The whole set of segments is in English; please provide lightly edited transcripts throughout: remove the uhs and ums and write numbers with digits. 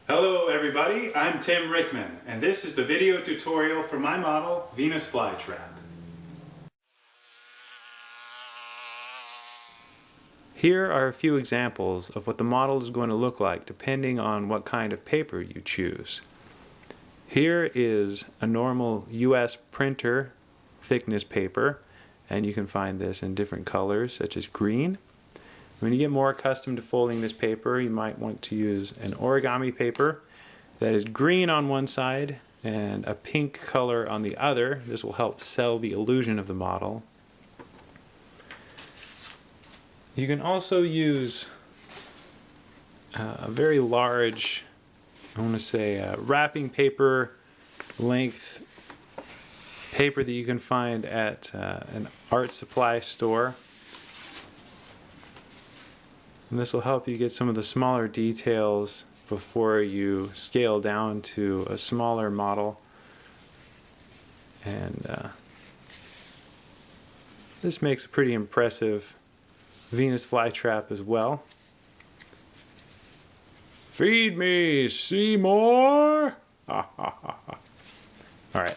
Hello everybody, I'm Tim Rickman, and this is the video tutorial for my model, Venus Flytrap. Here are a few examples of what the model is going to look like depending on what kind of paper you choose. Here is a normal US printer thickness paper, and you can find this in different colors such as green. When you get more accustomed to folding this paper, you might want to use an origami paper that is green on one side and a pink color on the other. This will help sell the illusion of the model. You can also use a very large, I want to say, wrapping paper length paper that you can find at an art supply store. And this will help you get some of the smaller details before you scale down to a smaller model. And this makes a pretty impressive Venus flytrap as well. Feed me, Seymour! Alright. And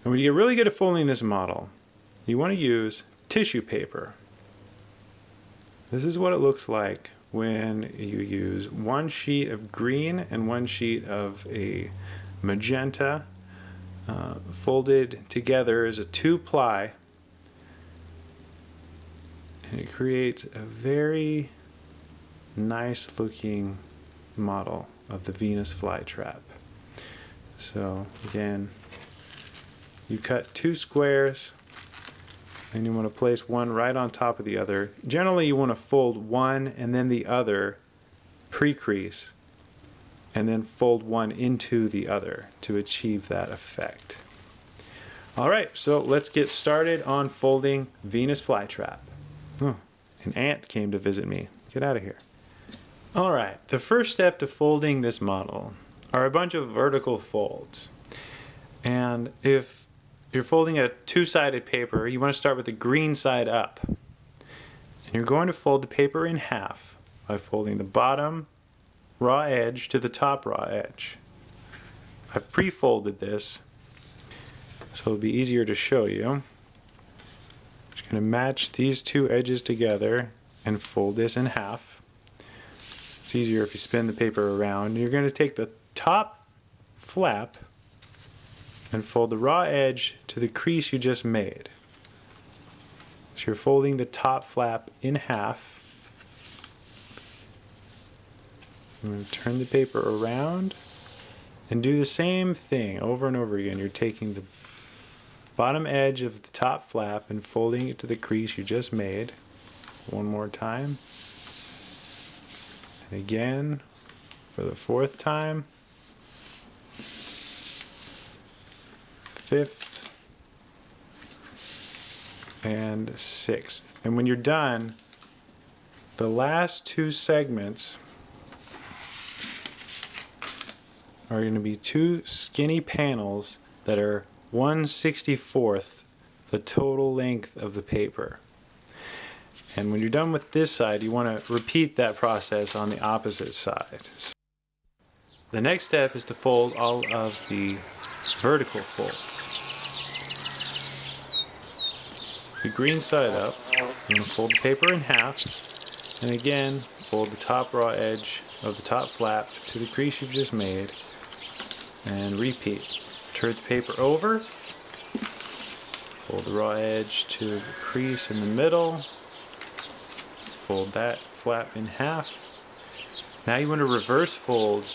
when you get really good at folding this model, you want to use tissue paper. This is what it looks like when you use one sheet of green and one sheet of a magenta folded together as a 2-ply, and it creates a very nice looking model of the Venus flytrap. So again, you cut 2 squares, and you want to place one right on top of the other. Generally you want to fold one and then the other pre-crease, and then fold one into the other to achieve that effect. Alright, so let's get started on folding Venus flytrap. Oh, an ant came to visit me. Get out of here. Alright, the first step to folding this model are a bunch of vertical folds. And if you're folding a 2-sided paper, you want to start with the green side up. And you're going to fold the paper in half by folding the bottom raw edge to the top raw edge. I've pre-folded this, so it'll be easier to show you. Just going to match these 2 edges together and fold this in half. It's easier if you spin the paper around. You're going to take the top flap and fold the raw edge to the crease you just made. So you're folding the top flap in half. I'm going to turn the paper around and do the same thing over and over again. You're taking the bottom edge of the top flap and folding it to the crease you just made. One more time. And again for the 4th time. 5th and 6th. And when you're done, the last 2 segments are going to be 2 skinny panels that are 1/64th the total length of the paper. And when you're done with this side, you want to repeat that process on the opposite side. The next step is to fold all of the vertical folds. The green side up, you're going to fold the paper in half, and again fold the top raw edge of the top flap to the crease you've just made, and repeat. Turn the paper over, fold the raw edge to the crease in the middle, fold that flap in half. Now you want to reverse fold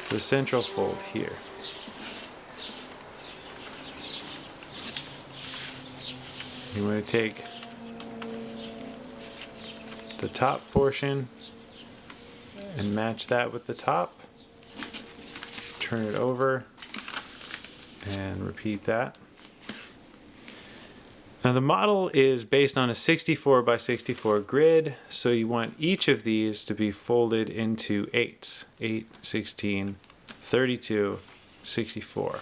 the central fold here. You want to take the top portion and match that with the top, turn it over, and repeat that. Now the model is based on a 64 by 64 grid, so you want each of these to be folded into 8s. 8, 16, 32, 64.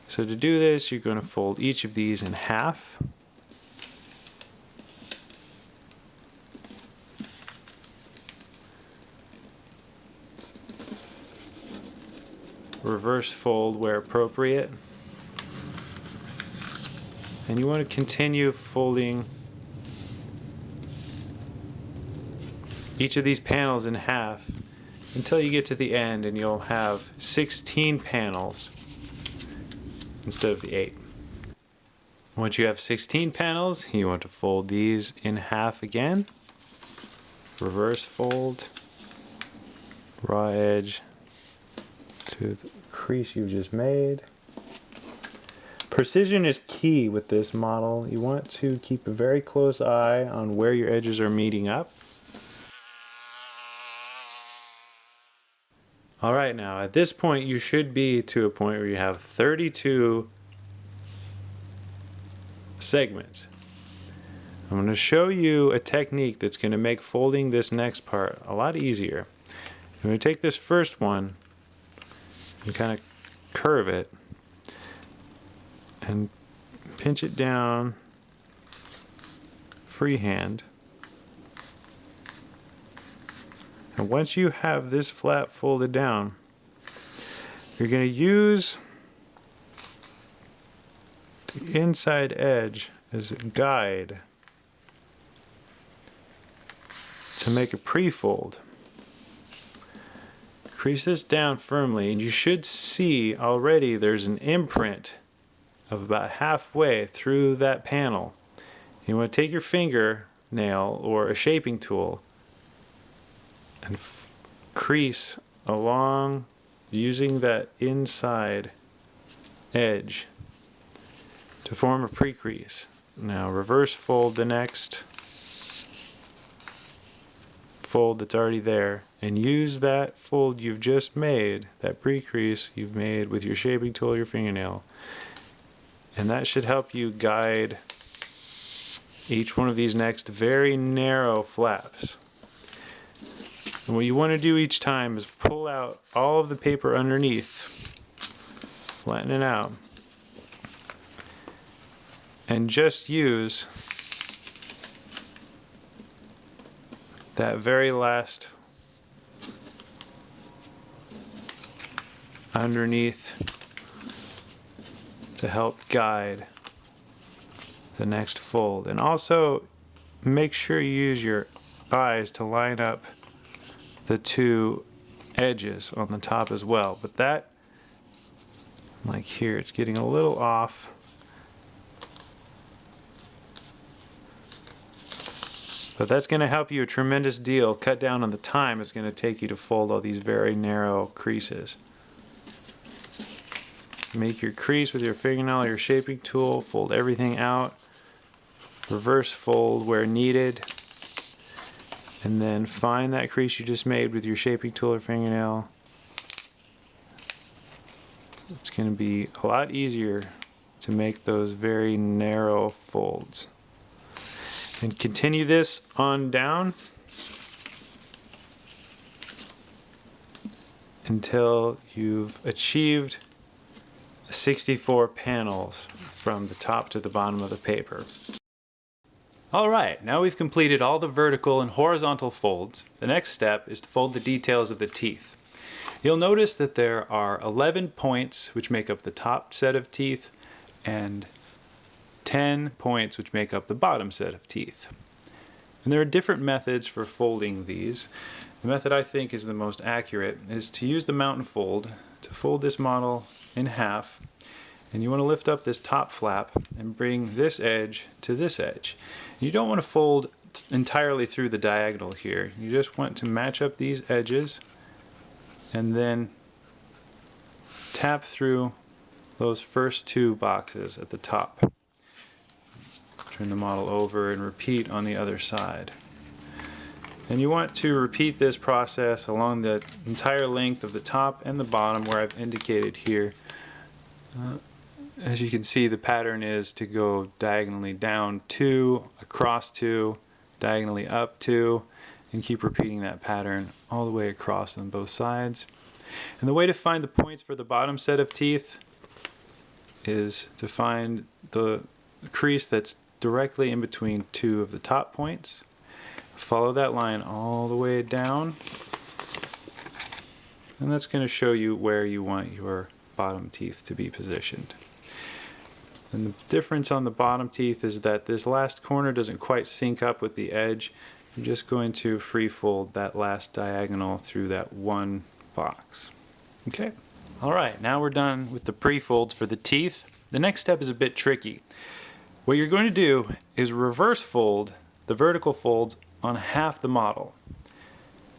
So to do this, you're going to fold each of these in half. reverse fold where appropriate. And you want to continue folding each of these panels in half until you get to the end, and you'll have 16 panels instead of the 8. Once you have 16 panels, you want to fold these in half again. Reverse fold, raw edge to the crease you've just made. Precision is key with this model. You want to keep a very close eye on where your edges are meeting up. Alright, now at this point you should be to a point where you have 32 segments. I'm going to show you a technique that's going to make folding this next part a lot easier. I'm going to take this first one and kind of curve it and pinch it down freehand. And once you have this flap folded down, you're going to use the inside edge as a guide to make a pre-fold. Crease this down firmly, and you should see already there's an imprint of about halfway through that panel. You want to take your fingernail or a shaping tool and crease along using that inside edge to form a pre-crease. Now reverse fold the next fold that's already there and use that fold you've just made, that pre-crease you've made with your shaping tool or your fingernail, and that should help you guide each one of these next very narrow flaps. And what you want to do each time is pull out all of the paper underneath, flatten it out, and just use that very last underneath to help guide the next fold. And also make sure you use your eyes to line up the two edges on the top as well. But that, like here, it's getting a little off. But that's going to help you a tremendous deal. Cut down on the time it's going to take you to fold all these very narrow creases. Make your crease with your fingernail or your shaping tool. Fold everything out. Reverse fold where needed. And then find that crease you just made with your shaping tool or fingernail. It's going to be a lot easier to make those very narrow folds. And continue this on down until you've achieved 64 panels from the top to the bottom of the paper. Alright, now we've completed all the vertical and horizontal folds. The next step is to fold the details of the teeth. You'll notice that there are 11 points which make up the top set of teeth and 10 points which make up the bottom set of teeth. And there are different methods for folding these. The method I think is the most accurate is to use the mountain fold to fold this model in half, and you want to lift up this top flap and bring this edge to this edge. You don't want to fold entirely through the diagonal here. You just want to match up these edges and then tap through those first two boxes at the top. Turn the model over and repeat on the other side. And you want to repeat this process along the entire length of the top and the bottom where I've indicated here. As you can see, the pattern is to go diagonally down 2, across 2, diagonally up 2, and keep repeating that pattern all the way across on both sides. And the way to find the points for the bottom set of teeth is to find the crease that's directly in between two of the top points. Follow that line all the way down and that's going to show you where you want your bottom teeth to be positioned. And the difference on the bottom teeth is that this last corner doesn't quite sync up with the edge. You're just going to free fold that last diagonal through that one box. Okay. Alright, now we're done with the pre-folds for the teeth. The next step is a bit tricky. What you're going to do is reverse fold the vertical folds on half the model.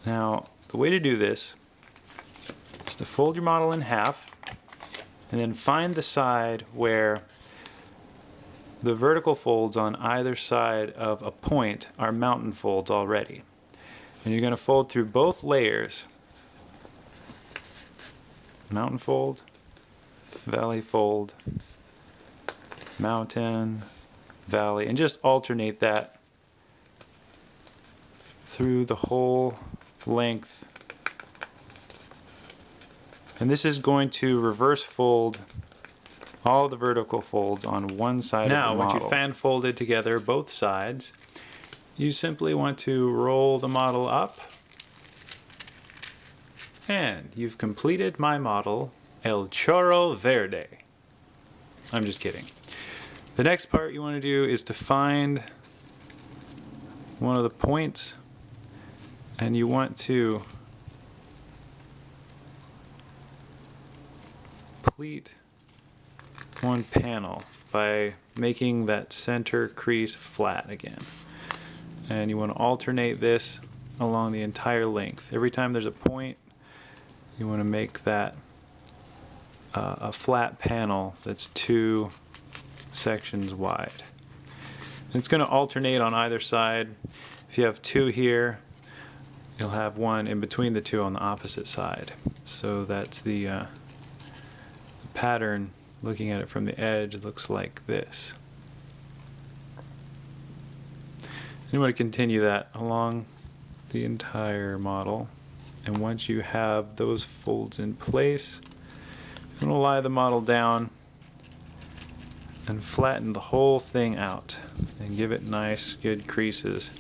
Now, the way to do this is to fold your model in half and then find the side where the vertical folds on either side of a point are mountain folds already. And you're going to fold through both layers. Mountain fold, valley fold, mountain, valley, and just alternate that through the whole length. And this is going to reverse fold all the vertical folds on one side of the model. Now, once you've fan folded together both sides, you simply want to roll the model up, and you've completed my model, El Chorro Verde. I'm just kidding. The next part you want to do is to find one of the points, and you want to pleat one panel by making that center crease flat again. And you want to alternate this along the entire length. Every time there's a point, you want to make that a flat panel that's 2 sections wide. And it's going to alternate on either side. If you have 2 here, you'll have 1 in between the 2 on the opposite side. So that's the pattern. Looking at it from the edge, looks like this. You want to continue that along the entire model. And once you have those folds in place, you're going to lie the model down and flatten the whole thing out and give it nice, good creases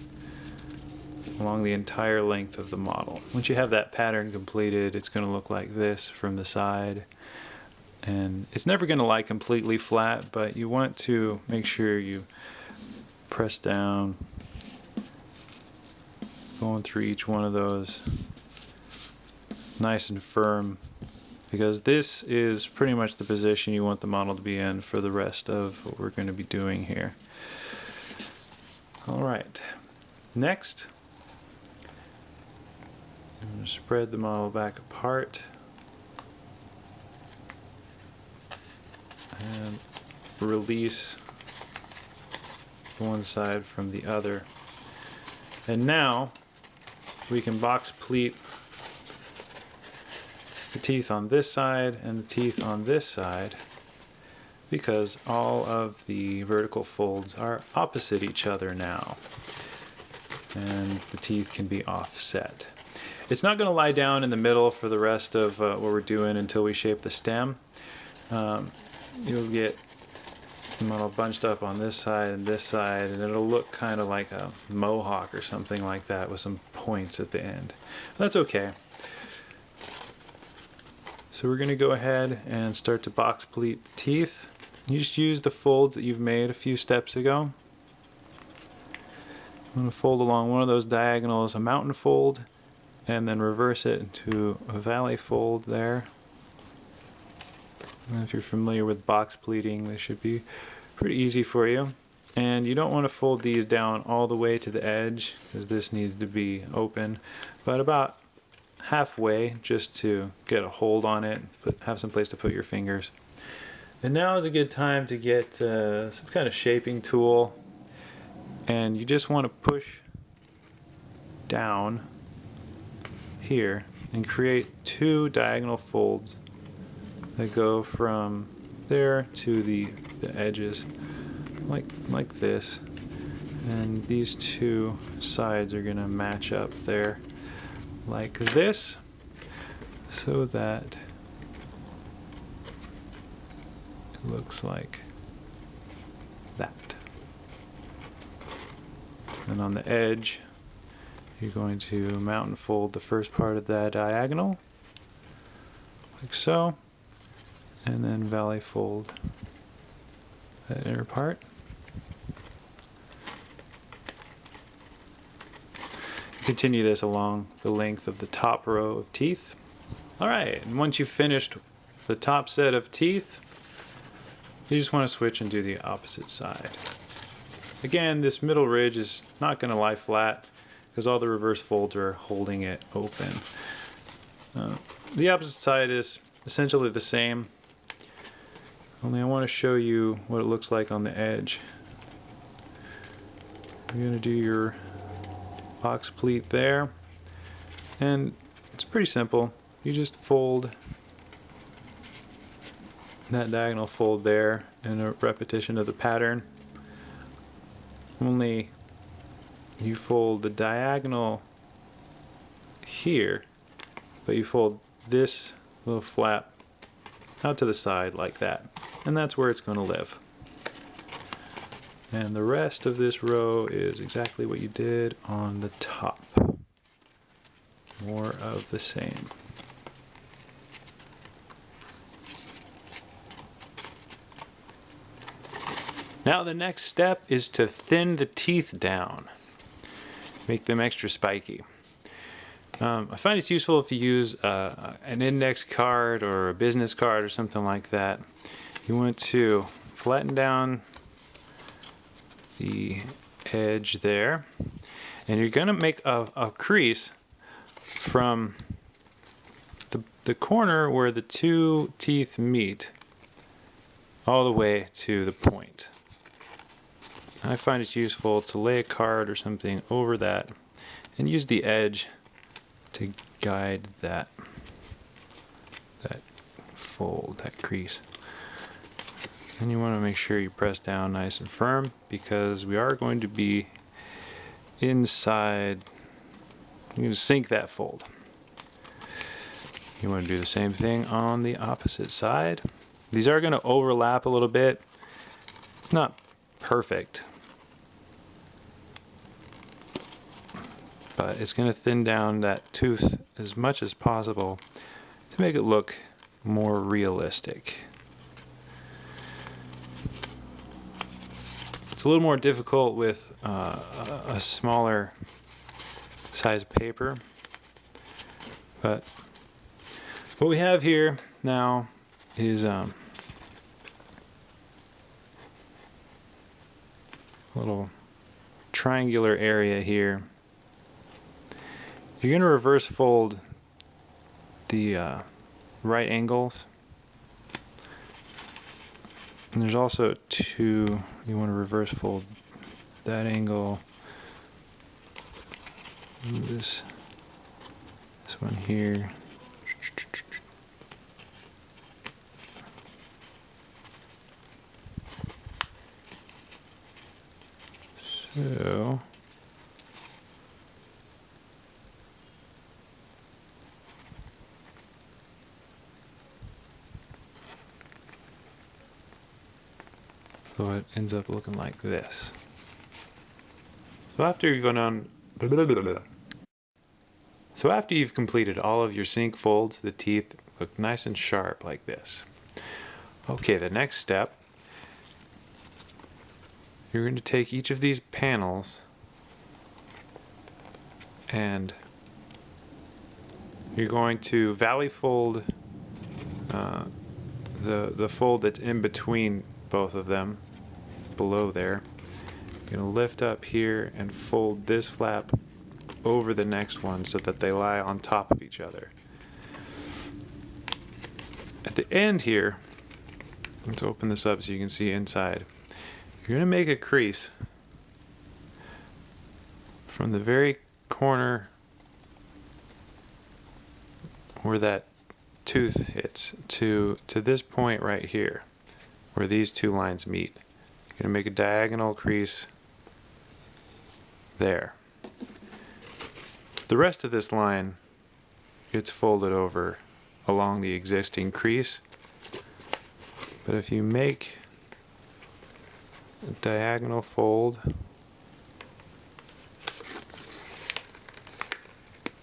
along the entire length of the model. Once you have that pattern completed, it's going to look like this from the side. And it's never going to lie completely flat, but you want to make sure you press down, going through each one of those nice and firm, because this is pretty much the position you want the model to be in for the rest of what we're going to be doing here. Alright, next I'm going to spread the model back apart and release one side from the other. And now we can box pleat the teeth on this side and the teeth on this side, because all of the vertical folds are opposite each other now, and the teeth can be offset. It's not going to lie down in the middle for the rest of what we're doing until we shape the stem. You'll get the model bunched up on this side, and it'll look kind of like a mohawk or something like that with some points at the end. That's okay. So we're going to go ahead and start to box pleat the teeth. You just use the folds that you've made a few steps ago. I'm going to fold along one of those diagonals, a mountain fold, and then reverse it into a valley fold there. And if you're familiar with box pleating, this should be pretty easy for you. And you don't want to fold these down all the way to the edge, because this needs to be open, but about halfway, just to get a hold on it, have some place to put your fingers. And now is a good time to get some kind of shaping tool, and you just want to push down here and create 2 diagonal folds that go from there to the edges, like this. And these 2 sides are going to match up there like this, so that it looks like that. And on the edge, you're going to mountain fold the first part of that diagonal, like so, and then valley fold that inner part. Continue this along the length of the top row of teeth. All right, and once you've finished the top set of teeth, you just want to switch and do the opposite side. Again, this middle ridge is not going to lie flat because all the reverse folds are holding it open. The opposite side is essentially the same, only I want to show you what it looks like on the edge. You're going to do your box pleat there, and it's pretty simple. You just fold that diagonal fold there in a repetition of the pattern, only you fold the diagonal here, but you fold this little flap out to the side like that, and that's where it's going to live. And the rest of this row is exactly what you did on the top. More of the same. Now the next step is to thin the teeth down. Make them extra spiky. I find it's useful if you use an index card or a business card or something like that. You want to flatten down the edge there, and you're going to make a crease from the corner where the two teeth meet all the way to the point. I find it's useful to lay a card or something over that and use the edge to guide that fold, that crease. And you want to make sure you press down nice and firm because we are going to be inside. You're going to sink that fold. You want to do the same thing on the opposite side. These are going to overlap a little bit. It's not perfect, but it's going to thin down that tooth as much as possible to make it look more realistic. It's a little more difficult with a smaller size paper, but what we have here now is a little triangular area here. You're going to reverse fold the right angles, and there's also two. You want to reverse fold that angle, this one here. So it ends up looking like this. So after you've completed all of your sink folds, the teeth look nice and sharp like this. Okay, the next step, you're going to take each of these panels and you're going to valley fold the fold that's in between both of them below there. You're going to lift up here and fold this flap over the next one so that they lie on top of each other. At the end here, let's open this up so you can see inside. You're going to make a crease from the very corner where that tooth hits to this point right here where these two lines meet. You're going to make a diagonal crease there. The rest of this line gets folded over along the existing crease, but if you make a diagonal fold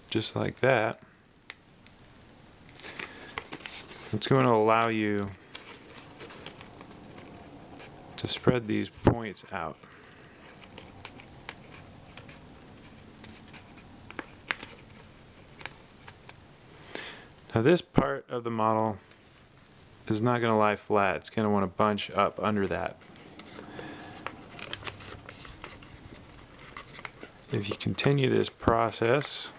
just like that, It's going to allow you to spread these points out. Now this part of the model is not going to lie flat. It's going to want to bunch up under that. If you continue this process,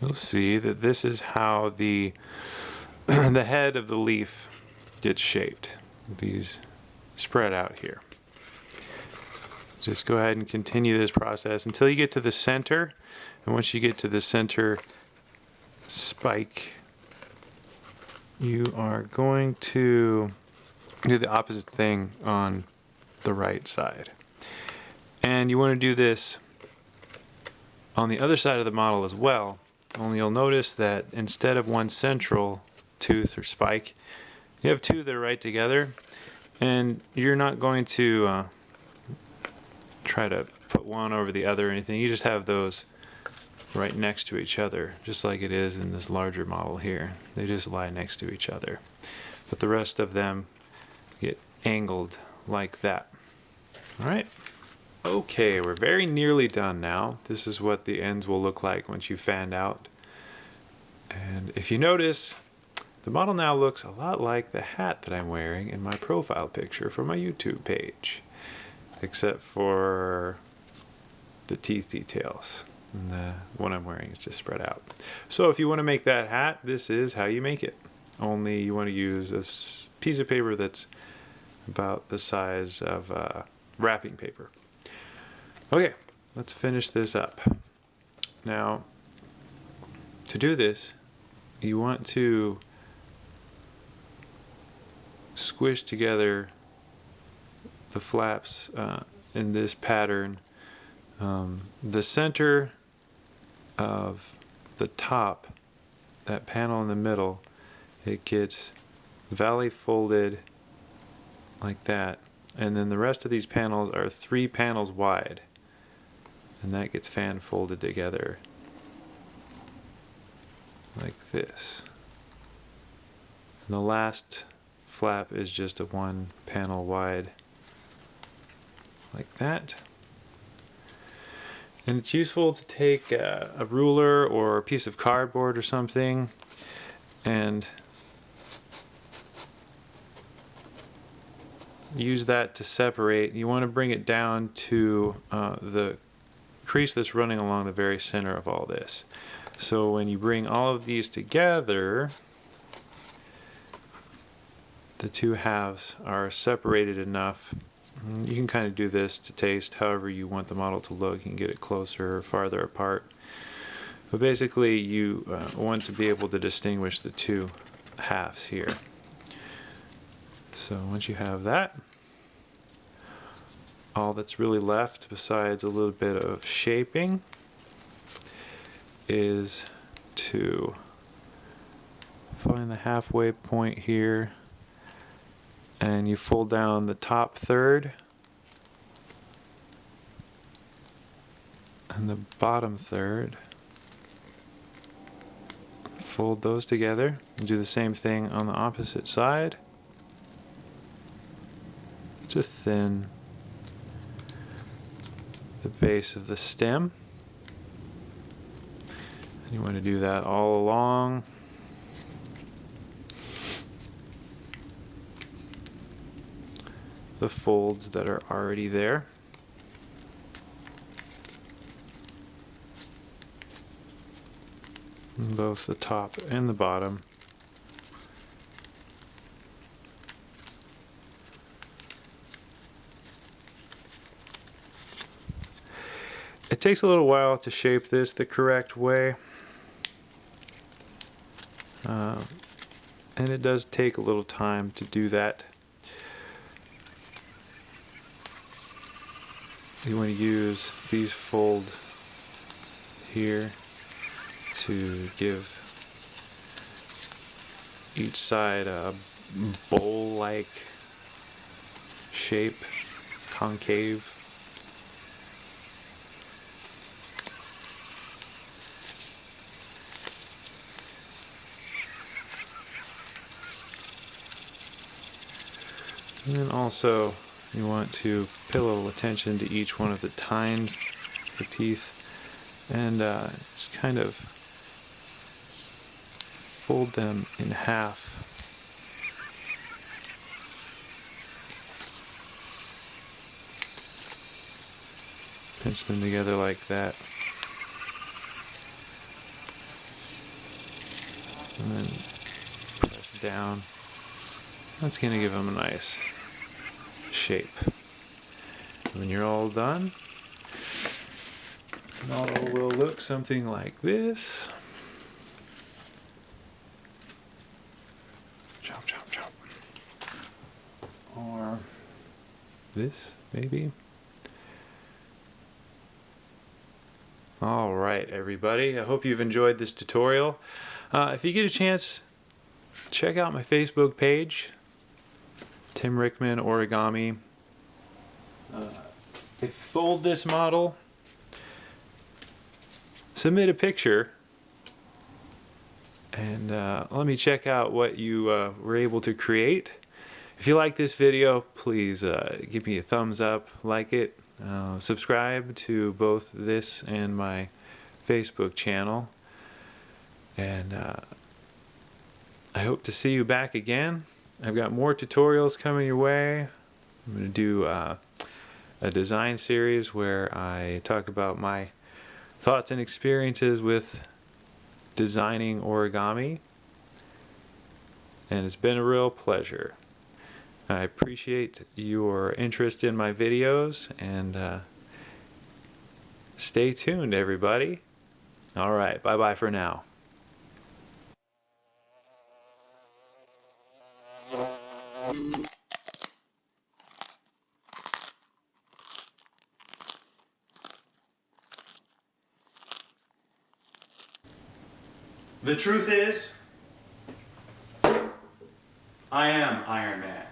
you'll see that this is how the the head of the leaf gets shaped. These spread out here. Just go ahead and continue this process until you get to the center, and once you get to the center spike, you are going to do the opposite thing on the right side. And you want to do this on the other side of the model as well, only you'll notice that instead of one central tooth or spike, you have two that are right together, and you're not going to try to put one over the other or anything. You just have those right next to each other, just like it is in this larger model here. They just lie next to each other. But the rest of them get angled like that. All right. Okay, we're very nearly done now. This is what the ends will look like once you fan out. And if you notice, the model now looks a lot like the hat that I'm wearing in my profile picture for my YouTube page, except for the teeth details. And the one I'm wearing is just spread out. So if you want to make that hat, this is how you make it. Only you want to use a piece of paper that's about the size of wrapping paper. Okay, let's finish this up. Now, to do this, you want to squish together the flaps in this pattern. The center of the top, that panel in the middle, it gets valley folded like that, and then the rest of these panels are 3 panels wide, and that gets fan folded together like this. And the last flap is just a 1 panel wide like that. And it's useful to take a ruler or a piece of cardboard or something and use that to separate. You want to bring it down to the crease that's running along the very center of all this. So when you bring all of these together, the two halves are separated enough. You can kind of do this to taste however you want the model to look. You can get it closer or farther apart. But basically you want to be able to distinguish the two halves here. So once you have that, all that's really left besides a little bit of shaping is to find the halfway point here, and you fold down the top third and the bottom third. Fold those together and do the same thing on the opposite side to thin the base of the stem. And you want to do that all along. The folds that are already there. Both the top and the bottom. It takes a little while to shape this the correct way, and it does take a little time to do that. You want to use these folds here to give each side a bowl-like shape, concave. And then also you want to pay a little attention to each one of the tines, the teeth, and just kind of fold them in half. Pinch them together like that. And then press down. That's going to give them a nice shape. When you're all done, the model will look something like this. Chop, chop, chop. Or this, maybe. All right, everybody. I hope you've enjoyed this tutorial. If you get a chance, check out my Facebook page, Tim Rickman Origami. If you fold this model, submit a picture, and let me check out what you were able to create. If you like this video, please give me a thumbs up, like it, subscribe to both this and my Facebook channel, and I hope to see you back again. I've got more tutorials coming your way. I'm going to do a design series where I talk about my thoughts and experiences with designing origami, and it's been a real pleasure. I appreciate your interest in my videos, and stay tuned, everybody. All right, bye-bye for now. The truth is, I am Iron Man.